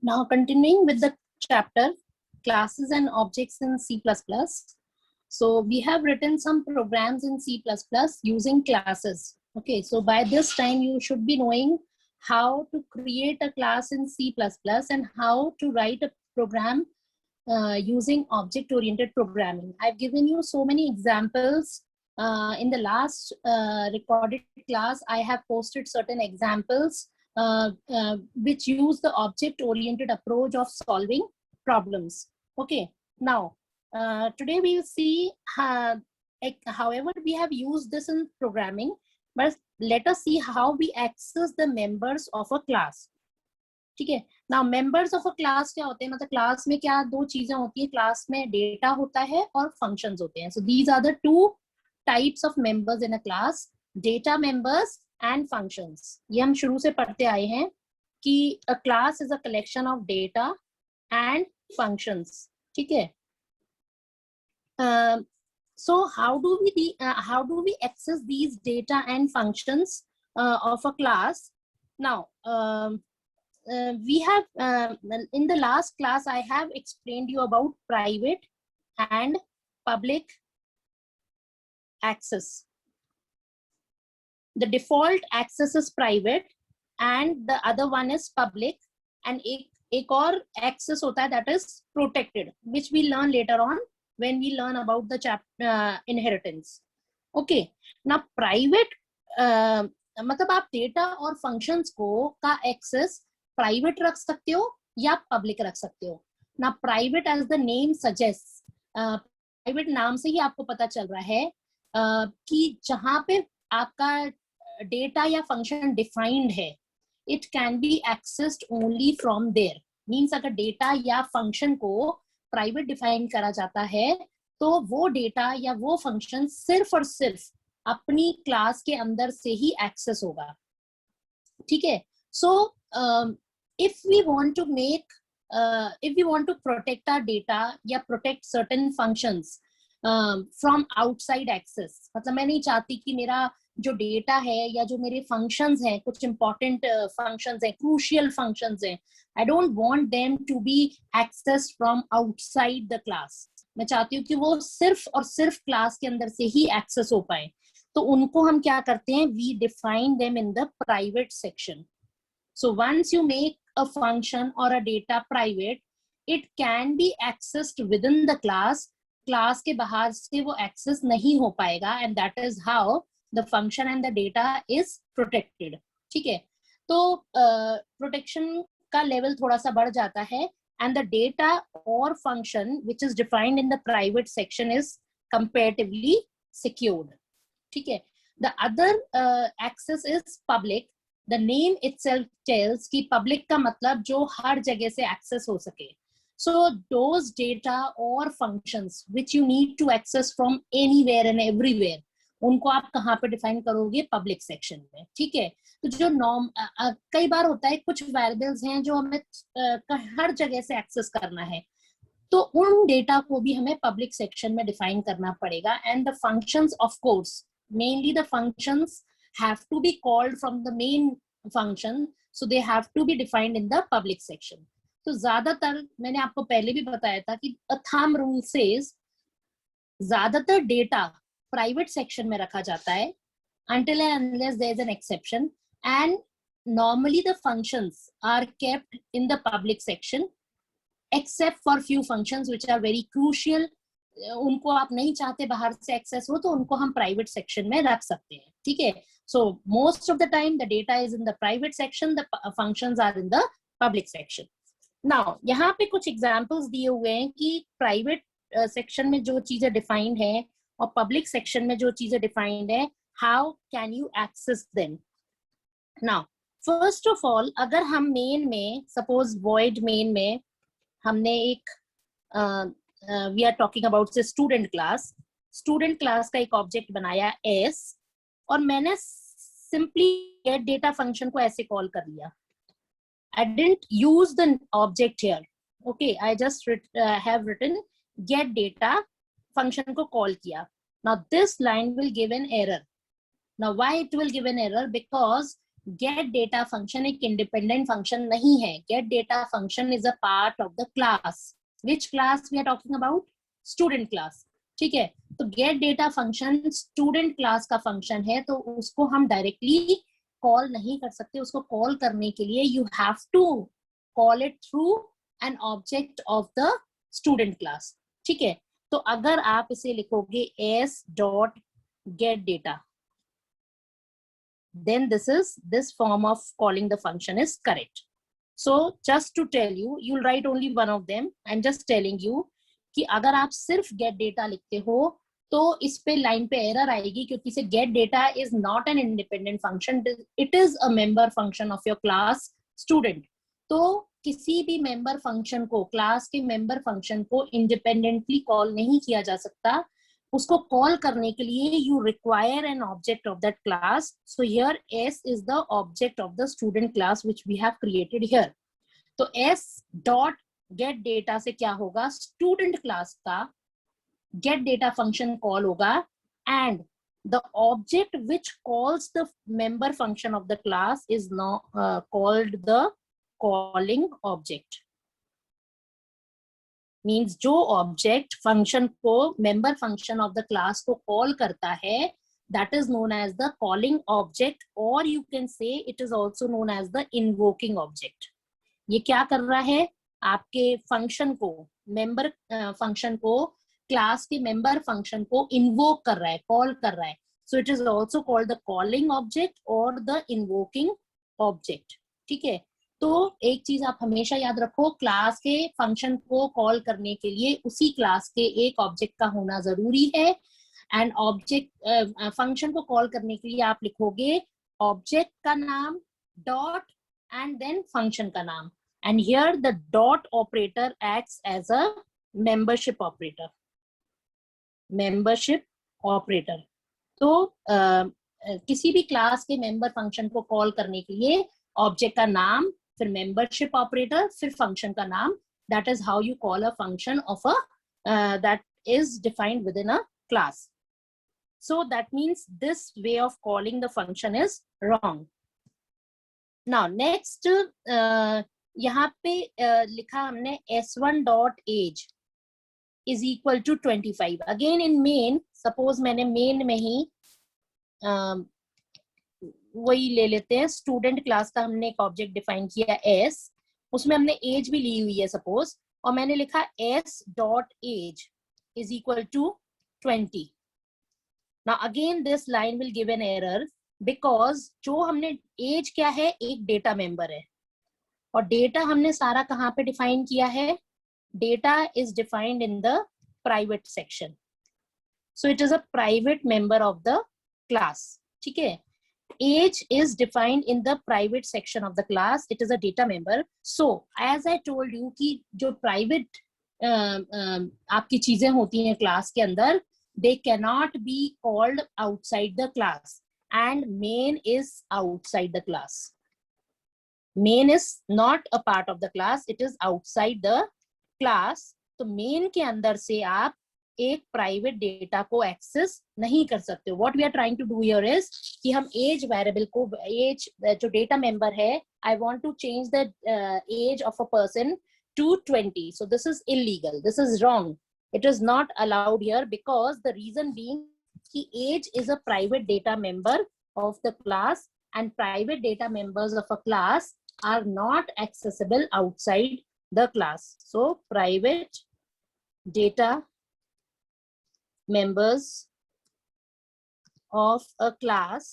Now continuing with the chapter classes and objects in C++. So we have written some programs in C++ using classes. Okay, so by this time you should be knowing how to create a class in C++ and how to write a program using object-oriented programming. I've given you so many examples. In the last recorded class, I have posted certain examples which use the object-oriented approach of solving problems. Okay, now today we will see however we have used this in programming, but let us see how we access the members of a class. ठीक है, now members of a class क्या होते हैं, मतलब class में क्या दो चीजें होती है, क्लास में डेटा होता है और फंक्शंस होते हैं. So these are the two types of members in a class, data members and functions. ये हम शुरू से पढ़ते आए हैं कि a class is a collection of data and functions. ठीक है. So how do we access these data and functions of a class? Now we have in the last class I have explained you about private and public access. The default access is private and the other one is public, and एक और access होता है that is protected, which we learn later on when we learn about the chapter inheritance. Okay, now private मतलब आप data और functions को का access private रख सकते हो या पब्लिक रख सकते हो. ना private as the name suggest, private नाम से ही आपको पता चल रहा है कि जहां पे आपका डेटा या फंक्शन डिफाइंड है, it can be accessed only from there. Means अगर डेटा या फंक्शन को प्राइवेट डिफाइन करा जाता है तो वो डेटा या वो फंक्शन सिर्फ और सिर्फ अपनी क्लास के अंदर से ही एक्सेस होगा. ठीक है. सो if we want to protect our data या protect certain functions from outside access, मतलब मैं नहीं चाहती कि मेरा जो डेटा है या जो मेरे फंक्शंस हैं, कुछ इंपॉर्टेंट फंक्शंस हैं, क्रूशियल फंक्शंस हैं, I don't want them to be accessed from outside the class. मैं चाहती हूँ कि वो सिर्फ और सिर्फ क्लास के अंदर से ही एक्सेस हो पाए. तो उनको हम क्या करते हैं, we define them in the private section. So once you make a function or a data private, it can be accessed within the class. Class के बाहर से वो access नहीं हो पाएगा, and that is how the function and the data is protected. ठीक है. तो protection का level थोड़ा सा बढ़ जाता है, and the data or function which is defined in the private section is comparatively secured. ठीक है. The other access is public. The name itself tells कि public का मतलब जो हर जगह से access हो सके. So those data or functions which you need to access from anywhere and everywhere, उनको आप कहाँ पे define करोगे, public section में. ठीक है. तो जो कई बार होता है कुछ variables हैं जो हमें हर जगह से access करना है, तो उन data को भी हमें public section में define करना पड़ेगा. And the functions, of course, mainly the functions have to be called from the main function, so they have to be defined in the public section. तो ज्यादातर मैंने आपको पहले भी बताया था कि a thumb rule says ज्यादातर डेटा प्राइवेट सेक्शन में रखा जाता है until and unless there is an exception, and normally the functions are kept in the public section except for few functions which are very crucial. उनको आप नहीं चाहते बाहर से एक्सेस हो तो उनको हम प्राइवेट सेक्शन में रख सकते हैं. ठीक है. So most of the time the data is in the private section, the functions are in the public section. Now यहाँ पे कुछ examples दिए हुए हैं कि private section में जो चीजें defined है और public section में जो चीजें defined है, how can you access them? Now first of all, अगर हम main में suppose void main में हमने एक we are talking about say student class का एक object बनाया s, और मैंने simply get data function को ऐसे कॉल कर लिया. I didn't use the object here. Okay, I just have written get data function को कॉल किया. Now this line will give an error. Now why it will give an error? Because get data function एक independent function नहीं है. Get data function is a part of the class. Which class we are talking about? Student class. ठीक है, तो get data function student class का function है, तो उसको हम डायरेक्टली कॉल नहीं कर सकते. उसको कॉल करने के लिए you have to call it through an object of the student class. ठीक है, तो अगर आप इसे लिखोगे S dot get data, then this form of calling the function is correct. So just to tell you, you'll write only one of them. I'm just telling you कि अगर आप सिर्फ get data लिखते हो तो इस पे लाइन पे एरर आएगी, क्योंकि से get data is not an independent function, it is a member function of your class student. तो किसी भी मेंबर फंक्शन को, क्लास के मेंबर फंक्शन को इंडिपेंडेंटली कॉल नहीं किया जा सकता. उसको कॉल करने के लिए you require an object of that class. So here S is the object of the student class which we have created here. तो एस डॉट गेट डेटा से क्या होगा? स्टूडेंट क्लास का गेट डेटा फंक्शन कॉल होगा, and the object which calls the member function of the class is now called the calling object. Means जो object function को, member function of the class को call करता है, that is known as the calling object, और you can say it is also known as the invoking object. ये क्या कर रहा है? आपके फंक्शन को, मेंबर फंक्शन को, क्लास के मेंबर फंक्शन को इन्वोक कर रहा है, कॉल कर रहा है. So it is also called the calling object और द इन्वोकिंग ऑब्जेक्ट. ठीक है, तो एक चीज आप हमेशा याद रखो, क्लास के फंक्शन को कॉल करने के लिए उसी क्लास के एक ऑब्जेक्ट का होना जरूरी है. एंड ऑब्जेक्ट फंक्शन को कॉल करने के लिए आप लिखोगे ऑब्जेक्ट का नाम डॉट एंड देन फंक्शन का नाम. And here the dot operator acts as a membership operator. Membership operator. तो किसी भी क्लास के मेंबर फंक्शन को कॉल करने के लिए ऑब्जेक्ट का नाम, फिर मेंबरशिप ऑपरेटर, फिर फंक्शन का नाम. That is how you call a function of a that is defined within a class. So that means this way of calling the function is wrong. Now next यहाँ पे लिखा हमने s1 dot age is equal to 25. Again in main, suppose मैंने main में ही वही ले लेते हैं, स्टूडेंट क्लास का हमने एक ऑब्जेक्ट डिफाइन किया एस, उसमें हमने एज भी ली हुई है सपोज, और मैंने लिखा S dot age is equal to 20. Now again this line will give an error, because जो हमने एज क्या है, एक डेटा मेंबर है, और डेटा हमने सारा कहाँ पे डिफाइन किया है? Data is defined in the private section. So it is a private member of the class. ठीक है, age is defined in the private section of the class. It is a data member. So as I told you कि जो private आपकी चीजें होती हैं class के अंदर, they cannot be called outside the class, and main is outside the class. Main is not a part of the class, it is outside the class. तो main के अंदर से आप एक प्राइवेट डेटा को एक्सेस नहीं कर सकते. What we are trying to do here is कि हम एज वेरिएबल को, एज जो डेटा मेंबर है, I want to change the age of a person to 20. So this is illegal, this is wrong, it is not allowed here, because the reason being कि age is a private data member of the class, and private data members of a class are not accessible outside the class. So private data members of a class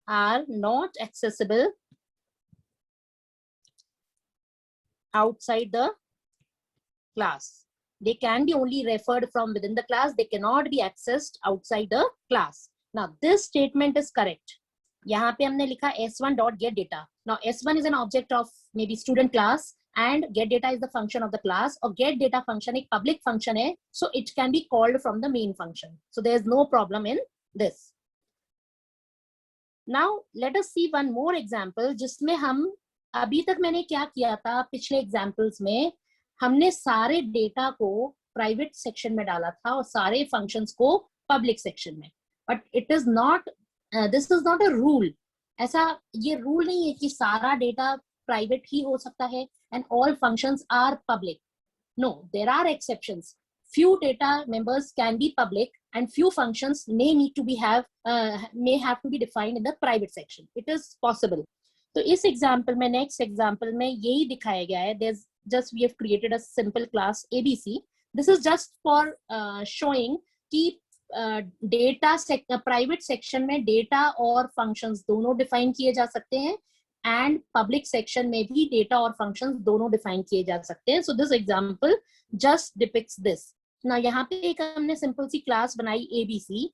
are not accessible outside the class. They can be only referred from within the class. They cannot be accessed outside the class. Now this statement is correct. यहाँ पे हमने लिखा s1 dot get data. Now s1 is an object of maybe student class, and get data is the function of the class, or get data function एक public function है, so it can be called from the main function. So there is no problem in this. Now let us see one more example, जिसमें हम अभी तक मैंने क्या किया था, पिछले एग्जाम्पल्स में हमने सारे डेटा को प्राइवेट सेक्शन में डाला था और सारे फंक्शंस को पब्लिक सेक्शन में. But it is not, this is not a rule ऐसा ये रूल नहीं है कि सारा डेटा प्राइवेट ही हो सकता है and all functions are public. No, there are exceptions. Few data members can be public and few functions may need to be may have to be defined in the private section. It is possible. तो इस example में, next example में यही दिखाया गया है. There's just we have created a simple class ABC. This is just for showing कि data private section में डेटा और फंक्शंस दोनों डिफाइन किए जा सकते हैं एंड पब्लिक सेक्शन में भी डेटा और फंक्शंस दोनों डिफाइन किए जा सकते हैं. So this example just depicts this. ना यहाँ पे एक हमने सिंपल सी क्लास बनाई ABC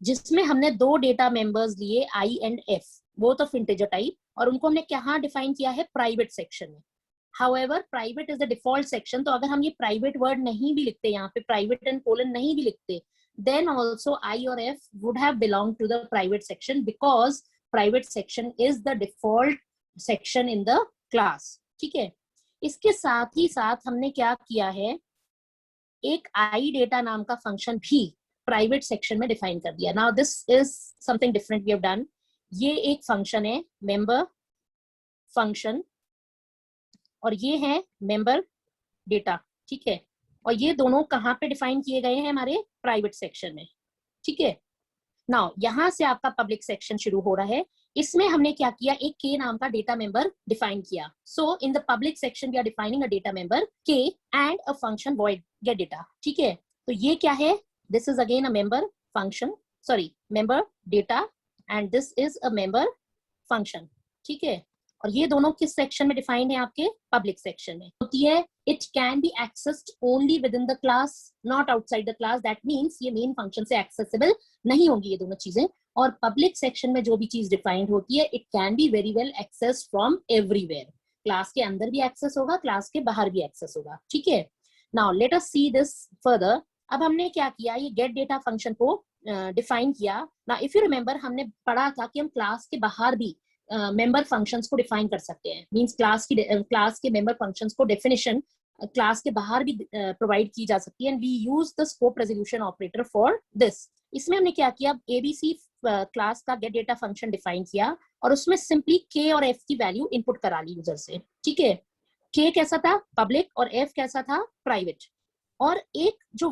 जिसमें हमने दो डेटा मेंबर्स लिए I and F, both of integer type, और उनको हमने कहाँ डिफाइन किया है, प्राइवेट सेक्शन में. However, private is the default section. तो अगर हम ये private word नहीं भी लिखते, यहाँ पे private and colon नहीं भी लिखते, then also I और F would have belonged to the private section because private section is the default section in the class. ठीक है. इसके साथ ही साथ हमने क्या किया है, एक I data नाम का फंक्शन भी प्राइवेट सेक्शन में डिफाइन कर दिया. Now this is something different we have done. ये एक फंक्शन है मेंबर फंक्शन और ये है मेंबर डेटा. ठीक है. और ये दोनों कहाँ पे डिफाइन किए गए हैं, हमारे प्राइवेट सेक्शन में. ठीक है. नाउ यहां से आपका पब्लिक सेक्शन शुरू हो रहा है. इसमें हमने क्या किया, एक के नाम का डेटा मेंबर डिफाइन किया. So in the public section we are defining a data member k and a function void get data. ठीक है. तो ये क्या है, this is again a member function, sorry member data, and this is a member function. ठीक है. और ये दोनों किस सेक्शन में डिफाइंड है, आपके पब्लिक सेक्शन में होती है. It can be accessed only with in the class, not outside the class. That means ये मेन फंक्शन से एक्सेसिबल नहीं होंगी ये दोनों चीजें. और पब्लिक सेक्शन में जो भी चीज डिफाइंड होती है, it can be very well access from everywhere. Class के अंदर भी एक्सेस होगा, क्लास के बाहर भी एक्सेस होगा. ठीक है. Now let us see this further. अब हमने क्या किया, ये गेट डेटा फंक्शन को डिफाइन किया. ना इफ यू रिमेंबर, हमने पढ़ा था कि हम क्लास के बाहर भी मेंबर फंक्शंस को डिफाइन कर सकते हैं. मींस क्लास के मेंबर फंक्शंस को डेफिनेशन क्लास के बाहर भी प्रोवाइड की जा सकती है. And we use the scope resolution operator for this. इसमें हमने क्या किया, ABC क्लास का गेट डेटा फंक्शन डिफाइन किया और उसमें सिंपली K और F की वैल्यू इनपुट करा ली यूजर से. ठीक है. K कैसा था, पब्लिक, और F कैसा था, प्राइवेट. और एक जो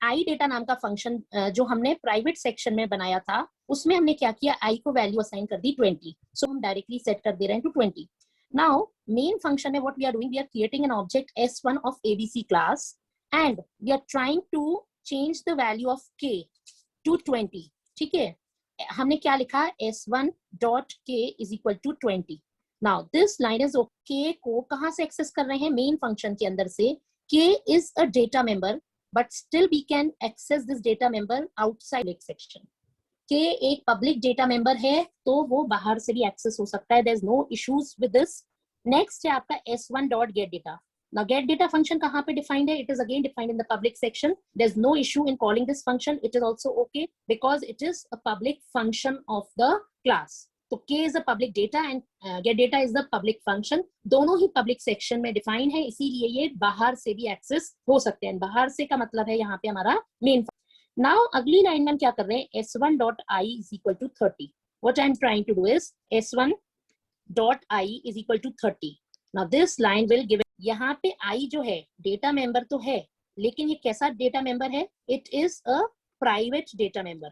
I डेटा नाम का फंक्शन जो हमने प्राइवेट सेक्शन में बनाया था, उसमें हमने क्या किया, I को वैल्यू असाइन कर दी 20. सो हम डायरेक्टली सेट कर दे रहे हैं टू 20. नाउ मेन फंक्शन में what we are doing, we are creating an object S1 of ABC class and we are trying to change the value of K to 20. ठीक है. हमने क्या लिखा, S1 dot K is equal to 20. Now this line is K को कहाँ से access कर रहे हैं, मेन फंक्शन के अंदर से. K is a data member, but still we can access this data member outside the section. K एक public data member है, तो वो बाहर से भी access हो सकता है. There's no issues with this. Next है आपका S1 dot get data. Now get data function कहाँ पे defined है? It is again defined in the public section. There's no issue in calling this function. It is also okay because it is a public function of the class. तो K is the public data and get data is the public function. दोनों ही public section में define है, इसीलिए ये बाहर से भी access हो सकते हैं. बाहर से का मतलब है यहाँ पे हमारा main. Now अगली लाइन में हम क्या कर रहे हैं, S1 dot I is equal to 30. What I am trying to do is S1 dot I is equal to 30. Now this line will give. यहाँ पे I जो है data member तो है, लेकिन ये कैसा data member है, it is a private data member.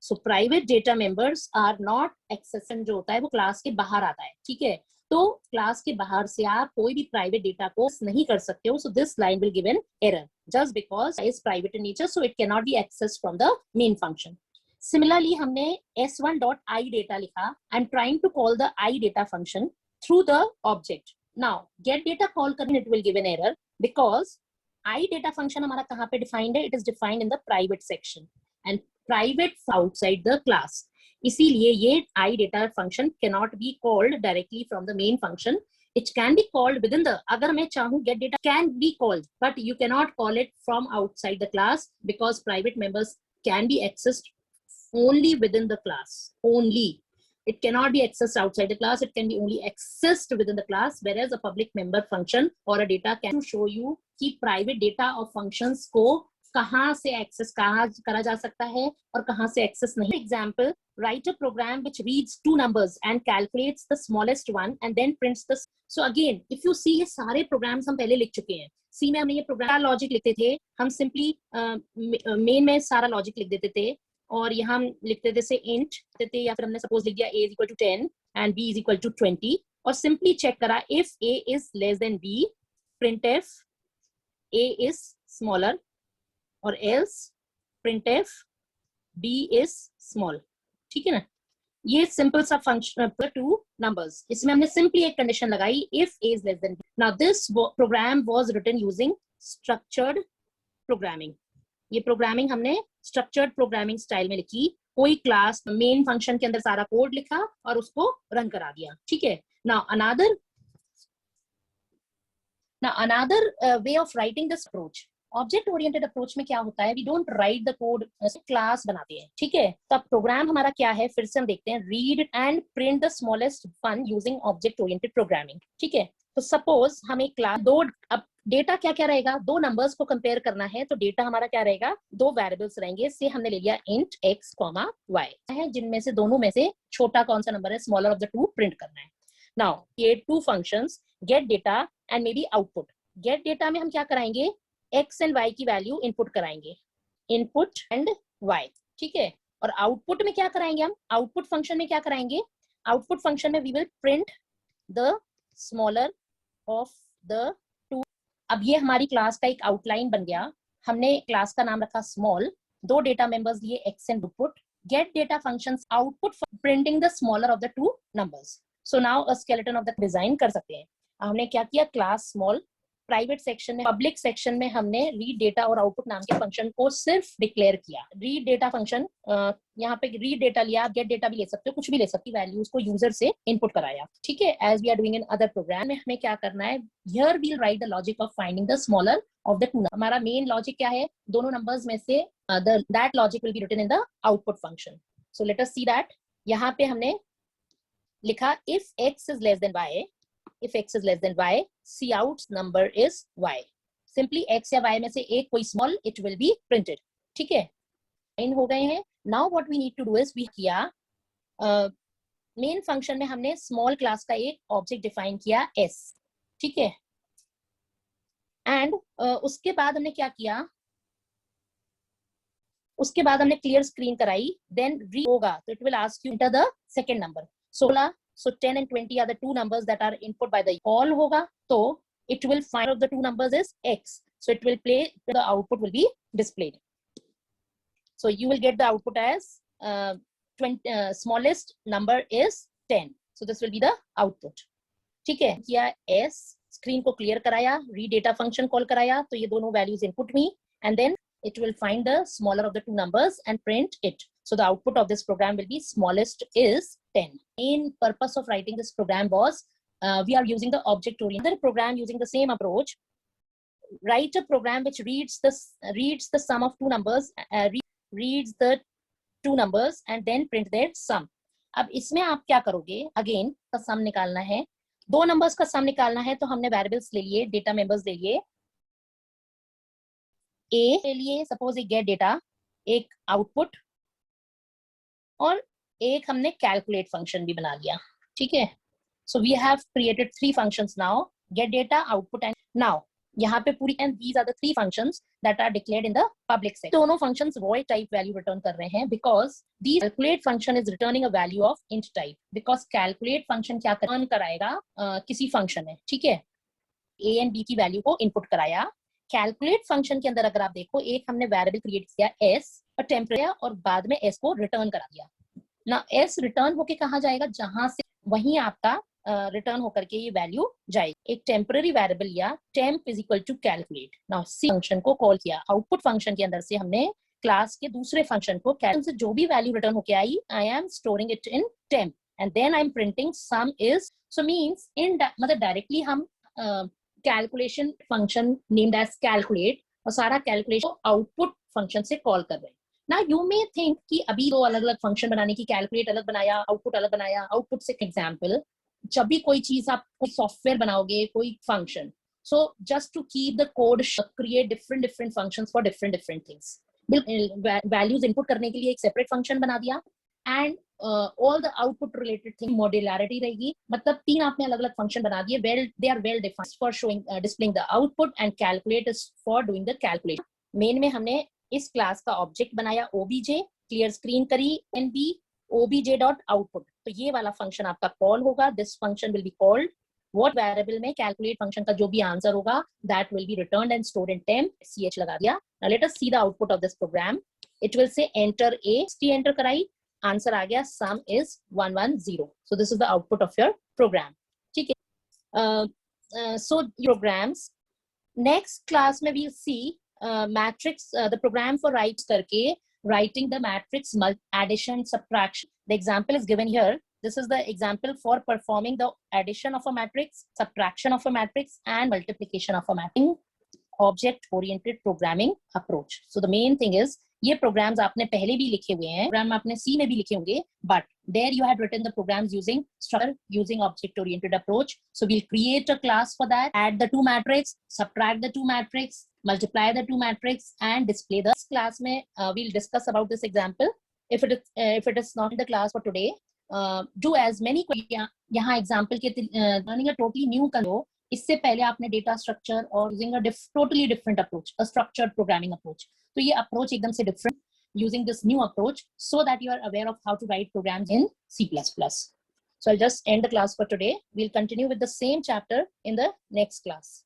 So private data members are not accessible. जो होता है वो क्लास के बाहर आता है. ठीक है. तो क्लास के बाहर से आप कोई भी प्राइवेट डेटा को नहीं कर सकते हो. So this line will give an error just because it is private in nature, so it cannot be accessed from the main function. Similarly, हमने S1 dot I data लिखा. I'm trying to call the I data function through the object. Now get data call करने it will give an error because I data function हमारा कहाँ पे defined है? It is defined in the private section and private outside the class. इसीलिए ये I data function cannot be called directly from the main function. It can be called within the. अगर मैं चाहूँ get data can be called, but you cannot call it from outside the class because private members can be accessed only within the class. Only. It cannot be accessed outside the class. It can be only accessed within the class, whereas a public member function or a data can show you कि private data और functions को कहाँ से access कहाँ करा जा सकता है और कहाँ से एक्सेस नहीं. Example, write a program which reads two numbers and calculates the smallest one and then prints the. So again, if you see, ये सारे प्रोग्राम्स हम पहले लिख चुके हैं. सी में हमने ये प्रोग्राम लॉजिक लिखते थे, हम सिंपली मेन में सारा लॉजिक लिख देते थे और यहाँ हम लिखते थे से इंट देते, या फिर हमने सपोज लिख दिया a is equal to 10 and b is equal to 20 और सिंपली चेक करा if a is less than b, printf a is smaller और else printf b is small. ठीक है ना. ये सिंपल सा फंक्शन टू नंबर्स, इसमें हमने सिंपली एक कंडीशन लगाई if a is less than b. Now this program was written using structured programming. ये प्रोग्रामिंग हमने स्ट्रक्चर्ड प्रोग्रामिंग स्टाइल में लिखी. कोई क्लास मेन फंक्शन के अंदर सारा कोड लिखा और उसको रन करा दिया. ठीक है. Now another way of writing this approach, object oriented approach में क्या होता है, we don't write the code, class बनाते हैं. ठीक है. तो अब प्रोग्राम हमारा क्या है, फिर से हम देखते हैं. Read and print the smallest one using object oriented programming. ठीक है. तो सपोज हम एक क्लास अब डेटा क्या क्या रहेगा, दो नंबर्स को कंपेयर करना है, तो डेटा हमारा क्या रहेगा, दो वेरिएबल्स रहेंगे. से हमने ले लिया इंट x, y है, जिनमें से दोनों में से छोटा कौन सा नंबर है, smaller of the two print करना है. नाउ ये two functions get data and may be output. Get data में हम क्या कराएंगे, x एंड y की वैल्यू इनपुट कराएंगे, इनपुट एंड y. ठीक है. और आउटपुट में क्या कराएंगे, हम आउटपुट फंक्शन में क्या कराएंगे, आउटपुट फंक्शन में we will print the smaller of the two. अब ये हमारी क्लास का एक आउटलाइन बन गया. हमने क्लास का नाम रखा स्मॉल, दो डेटा मेंबर्स लिए x and input. Gate data function output printing the smaller of the two numbers. So now a skeleton of the design कर सकते हैं. हमने क्या किया, क्लास स्मॉल, प्राइवेट सेक्शन में, पब्लिक सेक्शन में हमने रीड डेटा और आउटपुट नाम के फंक्शन को सिर्फ डिक्लेयर किया. रीड डेटा फंक्शन, यहाँ पे रीड डेटा लिया, गेट डेटा भी ले सकते हो, कुछ भी ले सकती वैल्यूज को यूजर से इनपुट कराया. ठीक है. As we are doing in other program में हमें क्या करना है, here we will write the logic of finding the smaller of the two. हमारा मेन लॉजिक क्या है, दोनों नंबर्स में से that logic will be written in the output function. So let us see that. यहाँ पे हमने लिखा if x is less than y, if x is less than y, cout number is y. Simply x या y में से एक कोई small, it will be printed. ठीक है. इन हो गए हैं. Now what we need to do is we किया मेन फंक्शन में हमने स्मॉल क्लास का एक ऑब्जेक्ट डिफाइन किया s. ठीक है. एंड उसके बाद हमने क्या किया, उसके बाद हमने क्लियर स्क्रीन कराई. देन री होगा तो it will ask you enter the second number. 16, so 10 and 20 are the two numbers that are input by the all होगा, तो it will find out the two numbers is x, so it will play, the output will be displayed. So you will get the output as smallest number is 10, so this will be the output. ठीक है. किया s, screen को clear कराया, read data function call कराया, तो ये दोनों values input हुई and then it will find the smaller of the two numbers and print it. So the output of this program will be smallest is 10. Main purpose of writing this program was we are using the object oriented program using the same approach. Write a program which reads the sum of two numbers, reads the two numbers and then print their sum. अब इसमें आप क्या करोगे, again का सम निकालना है, दो numbers का सम निकालना है. तो हमने वेरिएबल्स ले लिए, डेटा मेंबर्स ले लिए, a ले लिए, सपोज एक गेट डेटा, एक आउटपुट और एक हमने कैलकुलेट फंक्शन भी बना लिया. ठीक है. So we have created three functions now, get data, output and now यहाँ पे पूरी, and these are the three functions that are declared in the public section. दोनों functions void type value return कर रहे हैं because the calculate function is returning a value of int type. Because calculate function क्या return कराएगा, किसी फंक्शन है. ठीक है. a एंड b की वैल्यू को इनपुट कराया. कैलकुलेट फंक्शन के अंदर अगर आप देखो, एक हमने वेरिएबल क्रिएट किया s और टेम्परेरी, और बाद में s को रिटर्न करा दिया ना. s रिटर्न होके कहाँ जाएगा, जहां से वहीं आपका रिटर्न होकर के ये वैल्यू जाएगी. एक टेम्परेरी वेरिएबल लिया, temp is equal to calculate. Now C function को कॉल किया. आउटपुट फंक्शन के अंदर से हमने क्लास के दूसरे फंक्शन को, से जो भी वैल्यू रिटर्न होके आई, I am storing it in temp and then I am printing sum is. So means in मतलब डायरेक्टली हम calculation function named as calculate और सारा कैलकुलेशन आउटपुट फंक्शन से कॉल कर रहे हैं. ना यू मे थिंक कि अभी दो अलग अलग फंक्शन बनाने की, कैलकुलेट अलग बनाया, आउटपुट अलग बनाया. आउटपुट से एग्जाम्पल, जब भी कोई चीज आप कोई सॉफ्टवेयर बनाओगे, कोई function, So just to keep the code, create different functions for different things. Values input करने के लिए एक separate function बना दिया, and all the output related thing modularity रहेगी. मतलब 3 आपने अलग-अलग function बना दिए. They are well defined for showing displaying the output, and calculate is for doing the calculation. Main में हमने इस class का object बनाया obj, clear screen करी, nb obj.output. तो ये वाला function आपका call होगा. This function will be called. What variable में calculate function का जो भी answer होगा, that will be returned and stored in temp. ch लगा दिया. Now let us see the output of this program. It will say enter a, enter कराई, answer आ गया, sum is 110. So this is the output of your program. ठीक है. So programs. Next class में we'll see matrix, the program for writing the matrix addition, subtraction. The example is given here. This is the example for performing the addition of a matrix, subtraction of a matrix, and multiplication of a matrix. Object-oriented programming approach. So the main thing is, ये programs आपने पहले भी लिखे हुए हैं, program आपने C में भी लिखे होंगे, but there you had written the programs using structure, using object-oriented approach. So we'll create a class for that, add the 2 matrix, subtract the 2 matrix, multiply the 2 matrix, and display the class. में we'll discuss about this example. If it is not in the class for today, do as many. यहाँ example के learning a totally new करो. इससे पहले आपने data structure और using a totally different approach, a structured programming approach. तो ये approach एकदम से different, using this new approach, so that you are aware of how to write programs in C++. So I'll just end the class for today. We'll continue with the same chapter in the next class.